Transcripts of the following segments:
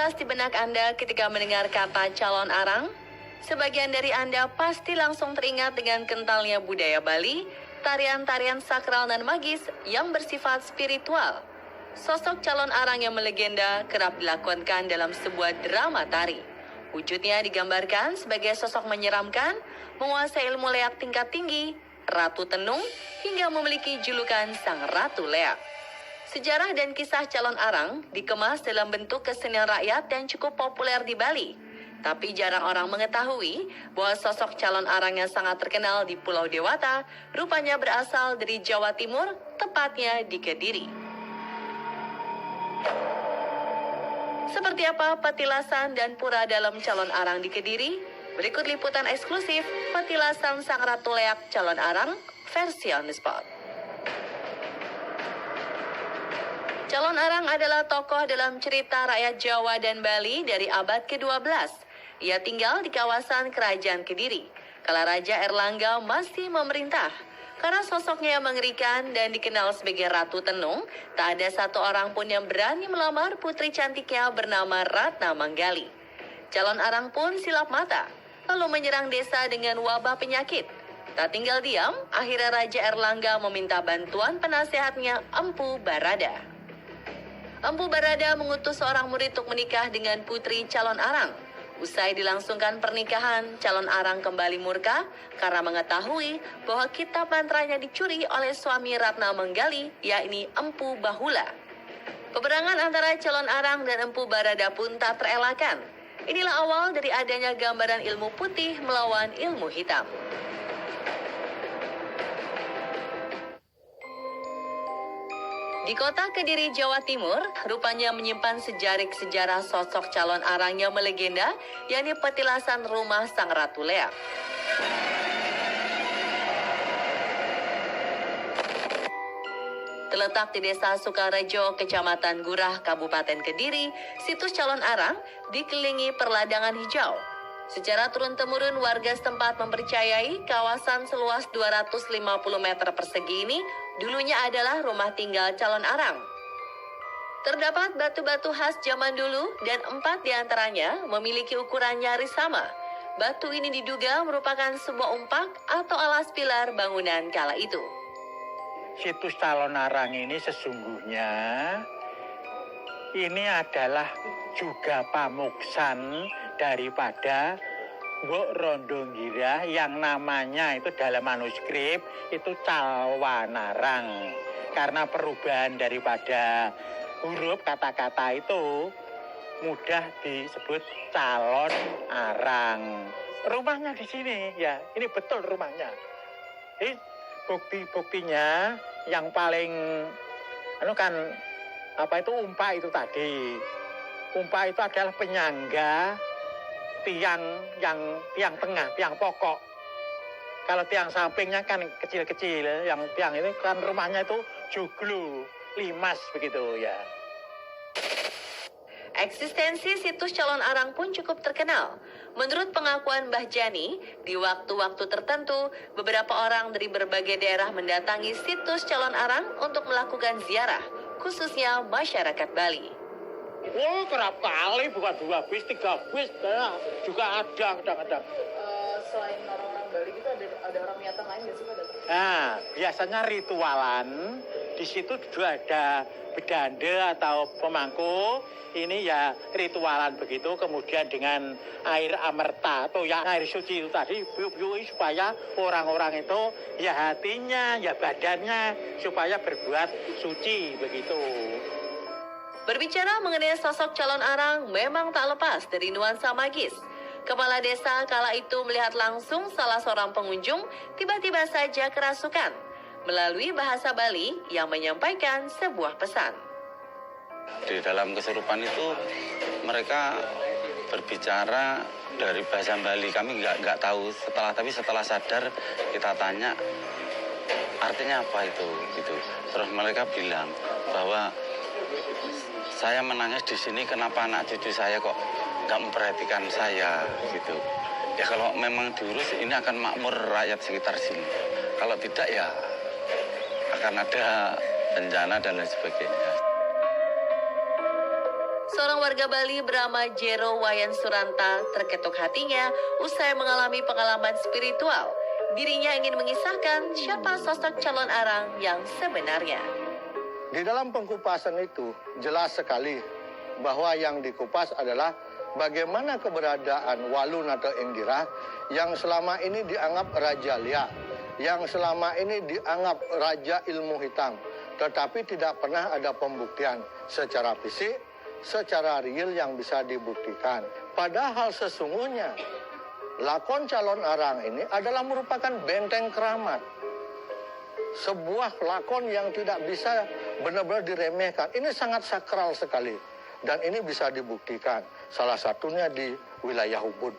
terlintas di benak Anda ketika mendengar kata calon arang? Sebagian dari Anda pasti langsung teringat dengan kentalnya budaya Bali, tarian-tarian sakral dan magis yang bersifat spiritual. Sosok calon arang yang melegenda kerap dilakonkan dalam sebuah drama tari. Wujudnya digambarkan sebagai sosok menyeramkan, menguasai ilmu leak tingkat tinggi, ratu tenung, hingga memiliki julukan sang ratu leak. Sejarah dan kisah calon arang dikemas dalam bentuk kesenian rakyat dan cukup populer di Bali. Tapi jarang orang mengetahui bahwa sosok calon arang yang sangat terkenal di Pulau Dewata rupanya berasal dari Jawa Timur, tepatnya di Kediri. Seperti apa petilasan dan pura dalam calon arang di Kediri? Berikut liputan eksklusif petilasan sang ratu leak calon arang versi on the spot. Calon arang adalah tokoh dalam cerita rakyat Jawa dan Bali dari abad ke-12. Ia tinggal di kawasan Kerajaan Kediri, kala Raja Erlangga masih memerintah. Karena sosoknya yang mengerikan dan dikenal sebagai Ratu Tenung, tak ada satu orang pun yang berani melamar putri cantiknya bernama Ratna Manggali. Calon arang pun silap mata, lalu menyerang desa dengan wabah penyakit. Tak tinggal diam, akhirnya Raja Erlangga meminta bantuan penasehatnya Empu Barada. Empu Barada mengutus seorang murid untuk menikah dengan putri calon arang. Usai dilangsungkan pernikahan, calon arang kembali murka karena mengetahui bahwa kitab mantranya dicuri oleh suami Ratna Manggali, yakni Empu Bahula. Peperangan antara calon arang dan Empu Barada pun tak terelakkan. Inilah awal dari adanya gambaran ilmu putih melawan ilmu hitam. Di kota Kediri, Jawa Timur, rupanya menyimpan sejarik sejarah sosok calon arang yang melegenda, yakni petilasan rumah sang Ratu Leak. Terletak di Desa Sukarejo, Kecamatan Gurah, Kabupaten Kediri, situs calon arang dikelilingi perladangan hijau. Secara turun-temurun warga setempat mempercayai kawasan seluas 250 meter persegi ini dulunya adalah rumah tinggal calon arang. Terdapat batu-batu khas zaman dulu dan 4 diantaranya memiliki ukuran nyaris sama. Batu ini diduga merupakan sebuah umpak atau alas pilar bangunan kala itu. Situs calon arang ini sesungguhnya ini adalah juga pamuksan daripada Mbok Rondonggira yang namanya itu dalam manuskrip itu Calwanarang. Karena perubahan daripada huruf kata-kata itu mudah disebut calon arang. Rumahnya di sini ya, ini betul rumahnya. Ini bukti-buktinya yang paling umpak itu tadi. Umpak itu adalah penyangga tiang tengah, tiang pokok. Kalau tiang sampingnya kan kecil-kecil, yang tiang itu kan rumahnya itu joglo, limas begitu ya. Eksistensi situs calon arang pun cukup terkenal. Menurut pengakuan Mbah Jani, di waktu-waktu tertentu, beberapa orang dari berbagai daerah mendatangi situs calon arang untuk melakukan ziarah, khususnya masyarakat Bali. Wah, kerap kali bukan 2 bis, 3 bis juga ada kadang-kadang. Selain orang-orang Bali gitu ada orang Miatang lain nggak sih Pak? Nah, biasanya ritualan di situ juga ada bedanda atau pemangku. Ini ya ritualan begitu, kemudian dengan air amerta atau ya air suci itu tadi biu-biui supaya orang-orang itu ya hatinya, ya badannya supaya berbuat suci begitu. Berbicara mengenai sosok calon arang memang tak lepas dari nuansa magis. Kepala desa kala itu melihat langsung salah seorang pengunjung tiba-tiba saja kerasukan melalui bahasa Bali yang menyampaikan sebuah pesan. Di dalam kesurupan itu mereka berbicara dari bahasa Bali. Kami nggak tahu tapi setelah sadar kita tanya artinya apa itu gitu. Terus mereka bilang bahwa saya menangis di sini, kenapa anak cucu saya kok nggak memperhatikan saya gitu. Ya kalau memang diurus ini akan makmur rakyat sekitar sini. Kalau tidak ya akan ada bencana dan lain sebagainya. Seorang warga Bali bernama Jero Wayan Suranta terketuk hatinya usai mengalami pengalaman spiritual. Dirinya ingin mengisahkan siapa sosok calon arang yang sebenarnya. Di dalam pengkupasan itu jelas sekali bahwa yang dikupas adalah bagaimana keberadaan Walunata Inggirah yang selama ini dianggap Raja Lia, yang selama ini dianggap Raja Ilmu Hitam, tetapi tidak pernah ada pembuktian secara fisik, secara real yang bisa dibuktikan. Padahal sesungguhnya lakon calon arang ini adalah merupakan benteng keramat. Sebuah lakon yang tidak bisa benar-benar diremehkan. Ini sangat sakral sekali. Dan ini bisa dibuktikan. Salah satunya di wilayah Ubud.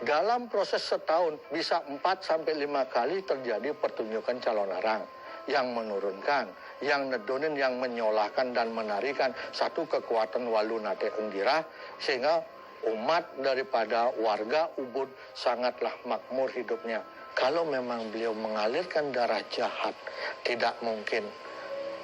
Dalam proses setahun bisa 4-5 kali terjadi pertunjukan calon arang. Yang menurunkan, yang nedonin, yang menyolahkan dan menarikan satu kekuatan Walunata Inggirah. Sehingga umat daripada warga Ubud sangatlah makmur hidupnya. Kalau memang beliau mengalirkan darah jahat, tidak mungkin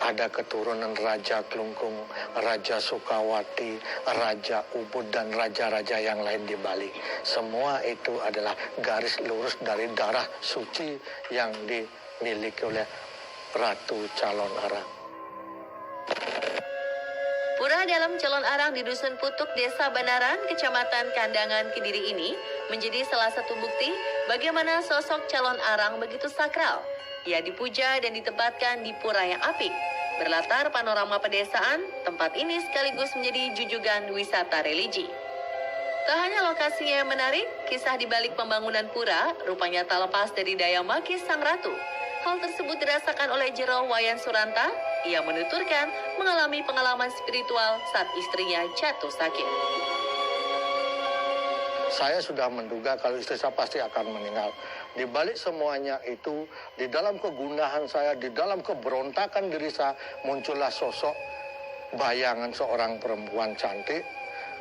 ada keturunan Raja Klungkung, Raja Sukawati, Raja Ubud, dan raja-raja yang lain di Bali. Semua itu adalah garis lurus dari darah suci yang dimiliki oleh Ratu Calon Arang. Pura dalam calon arang di Dusun Putuk, Desa Banaran, Kecamatan Kandangan, Kediri ini menjadi salah satu bukti bagaimana sosok calon arang begitu sakral. Ia dipuja dan ditempatkan di pura yang apik. Berlatar panorama pedesaan, tempat ini sekaligus menjadi jujugan wisata religi. Tak hanya lokasinya yang menarik, kisah di balik pembangunan pura rupanya tak lepas dari daya magis sang ratu. Hal tersebut dirasakan oleh Jero Wayan Suranta. Ia menuturkan mengalami pengalaman spiritual saat istrinya jatuh sakit. Saya sudah menduga kalau istri saya pasti akan meninggal. Di balik semuanya itu, di dalam kegundahan saya, di dalam keberontakan diri saya, muncullah sosok bayangan seorang perempuan cantik.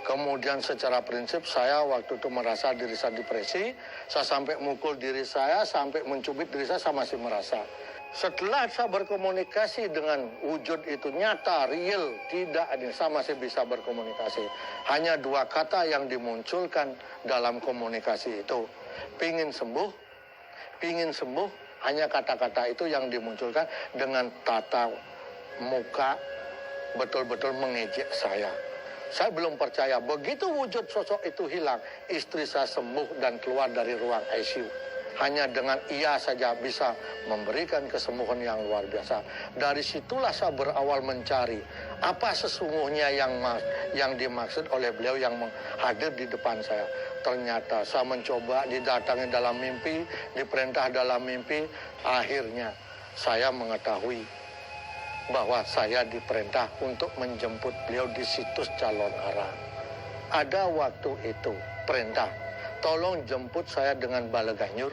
Kemudian secara prinsip saya waktu itu merasa diri saya depresi. Saya sampai mukul diri saya, sampai mencubit diri saya masih merasa. Setelah saya berkomunikasi dengan wujud itu nyata, real, tidak ada, saya masih bisa berkomunikasi. Hanya 2 kata yang dimunculkan dalam komunikasi itu. Pingin sembuh, hanya kata-kata itu yang dimunculkan dengan tata muka betul-betul mengejek saya. Saya belum percaya, begitu wujud sosok itu hilang, istri saya sembuh dan keluar dari ruang ICU. Hanya dengan ia saja bisa memberikan kesembuhan yang luar biasa. Dari situlah saya berawal mencari apa sesungguhnya yang dimaksud oleh beliau yang hadir di depan saya. Ternyata saya mencoba didatangi dalam mimpi, diperintah dalam mimpi. Akhirnya saya mengetahui bahwa saya diperintah untuk menjemput beliau di situs Calon Arang. Ada waktu itu perintah, tolong jemput saya dengan Baleganyur.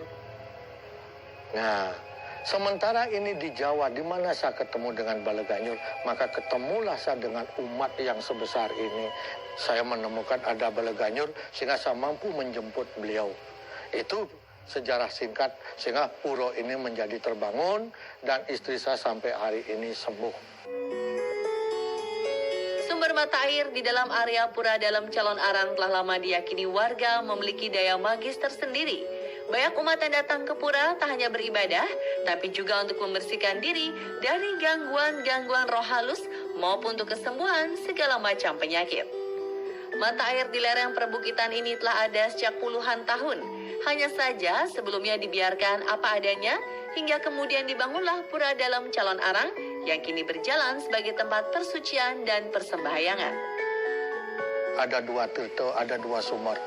Nah, sementara ini di Jawa, di mana saya ketemu dengan Baleganyur, maka ketemulah saya dengan umat yang sebesar ini. Saya menemukan ada Baleganyur sehingga saya mampu menjemput beliau. Itu sejarah singkat sehingga pura ini menjadi terbangun dan istri saya sampai hari ini sembuh. Sumber mata air di dalam area pura dalam Calon Arang telah lama diyakini warga memiliki daya magis tersendiri. Banyak umat yang datang ke pura tak hanya beribadah, tapi juga untuk membersihkan diri dari gangguan-gangguan roh halus maupun untuk kesembuhan segala macam penyakit. Mata air di lereng perbukitan ini telah ada sejak puluhan tahun. Hanya saja sebelumnya dibiarkan apa adanya, hingga kemudian dibangunlah pura dalam Calon Arang yang kini berjalan sebagai tempat persucian dan persembahyangan. Ada 2 tirta, ada 2 sumber,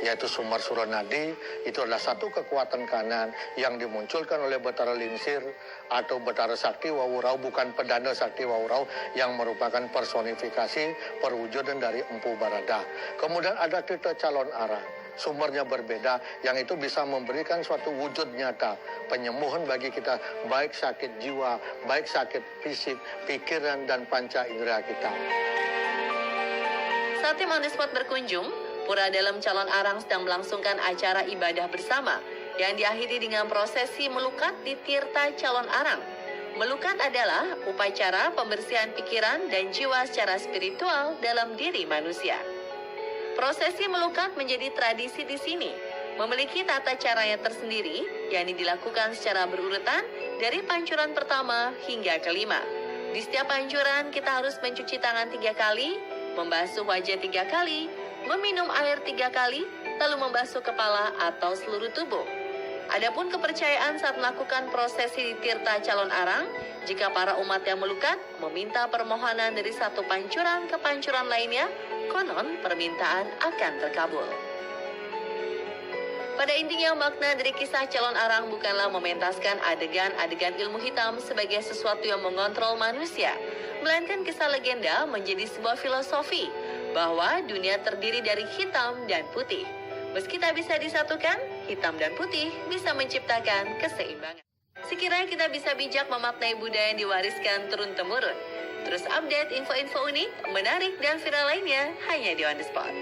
yaitu sumber Suranadi. Itu adalah satu kekuatan kanan yang dimunculkan oleh Betara Lingsir atau Betara Sakti Wawurau, bukan Pedanda Sakti Wawurau, yang merupakan personifikasi perwujudan dari Empu Barada. Kemudian ada tirta Calon Arang, sumbernya berbeda, yang itu bisa memberikan suatu wujud nyata penyembuhan bagi kita, baik sakit jiwa, baik sakit fisik, pikiran, dan panca indera kita. Saat tim on the spot berkunjung, pura dalam Calon Arang sedang melangsungkan acara ibadah bersama yang diakhiri dengan prosesi melukat di Tirta Calon Arang. Melukat adalah upacara pembersihan pikiran dan jiwa secara spiritual dalam diri manusia. Prosesi melukat menjadi tradisi di sini, memiliki tata caranya tersendiri, yakni dilakukan secara berurutan dari pancuran pertama hingga kelima. Di setiap pancuran kita harus mencuci tangan 3 kali, membasuh wajah 3 kali, meminum air 3 kali, lalu membasuh kepala atau seluruh tubuh. Adapun kepercayaan saat melakukan prosesi di tirta calon arang, jika para umat yang melukat meminta permohonan dari satu pancuran ke pancuran lainnya, konon permintaan akan terkabul. Pada intinya makna dari kisah calon arang bukanlah mementaskan adegan-adegan ilmu hitam sebagai sesuatu yang mengontrol manusia, melainkan kisah legenda menjadi sebuah filosofi bahwa dunia terdiri dari hitam dan putih. Meski tak bisa disatukan, hitam dan putih bisa menciptakan keseimbangan. Sekiranya kita bisa bijak memaknai budaya yang diwariskan turun-temurun. Terus update info-info unik, menarik, dan viral lainnya hanya di On The Spot.